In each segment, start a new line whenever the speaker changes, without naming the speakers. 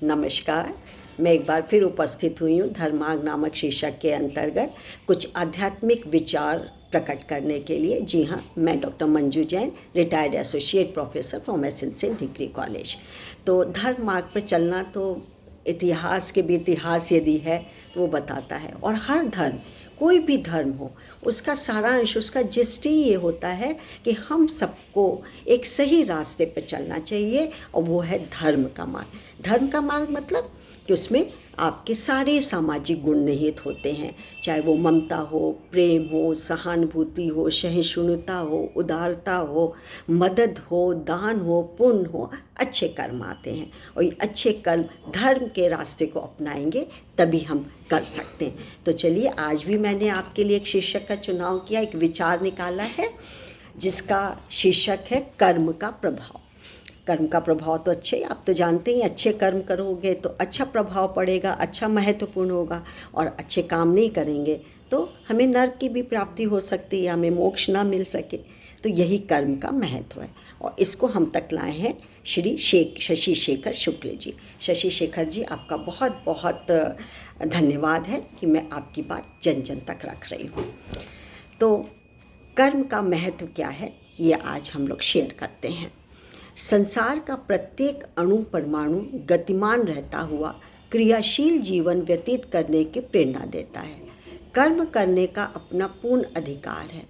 नमस्कार। मैं एक बार फिर उपस्थित हुई हूँ धर्मार्ग नामक शीर्षक के अंतर्गत कुछ आध्यात्मिक विचार प्रकट करने के लिए। जी हाँ, मैं doctor Manju Jain, retired associate professor from essential degree college. तो धर्म मार्ग पर चलना तो इतिहास के भी इतिहास यदि है तो वो बताता है, और हर धर्म, कोई भी धर्म हो, उसका सारांश, उसका जिस्ट ही ये होता है कि हम सबको एक सही रास्ते पर चलना चाहिए, और वो है धर्म का मार्ग। धर्म का मार्ग मतलब कि उसमें आपके सारे सामाजिक गुण निहित होते हैं, चाहे वो ममता हो, प्रेम हो, सहानुभूति हो, सहिष्णुता हो, उदारता हो, मदद हो, दान हो, पुण्य हो, अच्छे कर्म आते हैं। और ये अच्छे कर्म धर्म के रास्ते को अपनाएंगे तभी हम कर सकते हैं। तो चलिए, आज भी मैंने आपके लिए एक शीर्षक का चुनाव किया, एक विचार निकाला है जिसका शीर्षक है कर्म का प्रभाव। कर्म का प्रभाव तो अच्छे, आप तो जानते हैं, अच्छे कर्म करोगे तो अच्छा प्रभाव पड़ेगा, अच्छा महत्वपूर्ण होगा। और अच्छे काम नहीं करेंगे तो हमें नरक की भी प्राप्ति हो सकती है, हमें मोक्ष ना मिल सके। तो यही कर्म का महत्व है, और इसको हम तक लाए हैं श्री शशि शेखर शुक्ल जी। शशि शेखर जी, आपका बहुत बहुत धन्यवाद है कि मैं आपकी बात जन जन तक रख रही हूँ। तो कर्म का महत्व क्या है, ये आज हम लोग शेयर करते हैं। संसार का प्रत्येक अणु परमाणु गतिमान रहता हुआ क्रियाशील जीवन व्यतीत करने की प्रेरणा देता है। कर्म करने का अपना पूर्ण अधिकार है,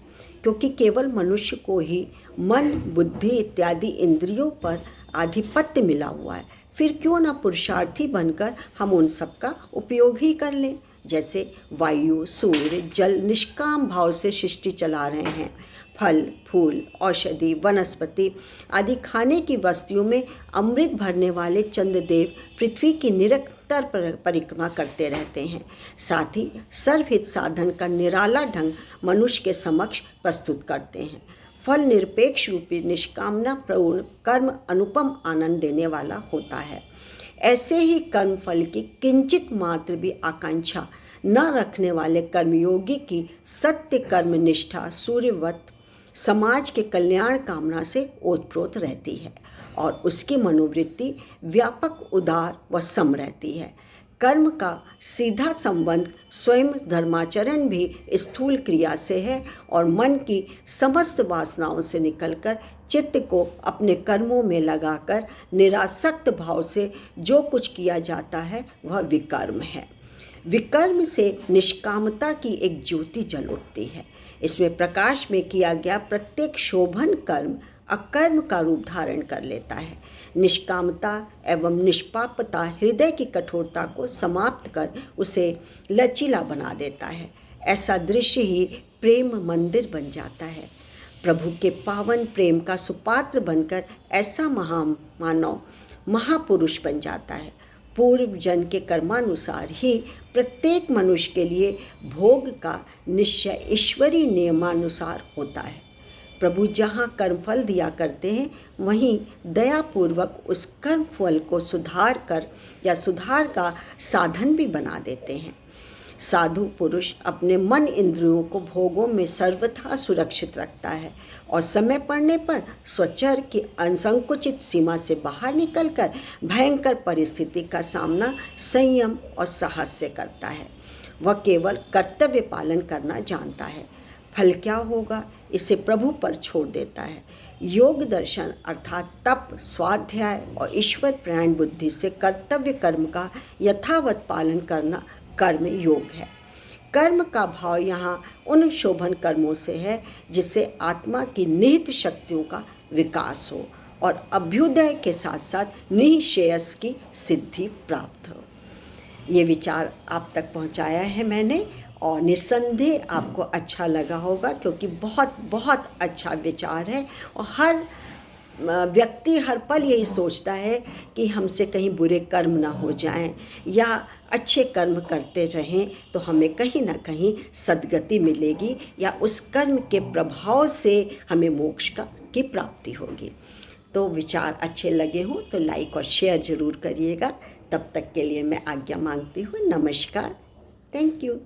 क्योंकि केवल मनुष्य को ही मन, बुद्धि इत्यादि इंद्रियों पर आधिपत्य मिला हुआ है। फिर क्यों न पुरुषार्थी बनकर हम उन सब का उपयोग ही कर लें। जैसे वायु, सूर्य, जल निष्काम भाव से सृष्टि चला रहे हैं। फल, फूल, औषधि, वनस्पति आदि खाने की वस्तुओं में अमृत भरने वाले चंद्रदेव पृथ्वी की निरंतर परिक्रमा करते रहते हैं। साथ ही सर्वहित साधन का निराला ढंग मनुष्य के समक्ष प्रस्तुत करते हैं। फल निरपेक्ष रूपी निष्कामना प्रपूर्ण कर्म अनुपम आनंद देने वाला होता है। ऐसे ही कर्म फल की किंचित मात्र भी आकांक्षा न रखने वाले कर्मयोगी की सत्य कर्म निष्ठा सूर्यवत समाज के कल्याण कामना से ओतप्रोत रहती है, और उसकी मनोवृत्ति व्यापक, उदार व सम रहती है। कर्म का सीधा संबंध स्वयं धर्माचरण भी स्थूल क्रिया से है, और मन की समस्त वासनाओं से निकलकर चित्त को अपने कर्मों में लगाकर निरासक्त भाव से जो कुछ किया जाता है वह विकर्म है। विकर्म से निष्कामता की एक ज्योति जल उठती है। इसमें प्रकाश में किया गया प्रत्येक शोभन कर्म अकर्म का रूप धारण कर लेता है। निष्कामता एवं निष्पापता हृदय की कठोरता को समाप्त कर उसे लचीला बना देता है। ऐसा दृश्य ही प्रेम मंदिर बन जाता है। प्रभु के पावन प्रेम का सुपात्र बनकर ऐसा महामानव महापुरुष बन जाता है। पूर्व जन्म के कर्मानुसार ही प्रत्येक मनुष्य के लिए भोग का निश्चय ईश्वरीय नियमानुसार होता है। प्रभु जहाँ कर्मफल दिया करते हैं, वहीं दयापूर्वक उस कर्मफल को सुधार का साधन भी बना देते हैं। साधु पुरुष अपने मन इंद्रियों को भोगों में सर्वथा सुरक्षित रखता है, और समय पड़ने पर स्वचर की असंकुचित सीमा से बाहर निकलकर भयंकर परिस्थिति का सामना संयम और साहस से करता है। वह केवल कर्तव्य पालन करना जानता है। फल क्या होगा, इसे प्रभु पर छोड़ देता है। योग दर्शन अर्थात तप, स्वाध्याय और ईश्वर प्रयाण बुद्धि से कर्तव्य कर्म का यथावत पालन करना कर्म योग है। कर्म का भाव यहाँ उन शोभन कर्मों से है जिससे आत्मा की निहित शक्तियों का विकास हो और अभ्युदय के साथ साथ निःश्रेयस की सिद्धि प्राप्त हो। ये विचार आप तक पहुँचाया है मैंने, और निस्संदेह आपको अच्छा लगा होगा, क्योंकि बहुत बहुत अच्छा विचार है। और हर व्यक्ति हर पल यही सोचता है कि हमसे कहीं बुरे कर्म ना हो जाएं, या अच्छे कर्म करते रहें तो हमें कहीं ना कहीं सद्गति मिलेगी, या उस कर्म के प्रभाव से हमें मोक्ष की प्राप्ति होगी। तो विचार अच्छे लगे हों तो लाइक और शेयर ज़रूर करिएगा। तब तक के लिए मैं आज्ञा मांगती हूँ। नमस्कार। Thank you.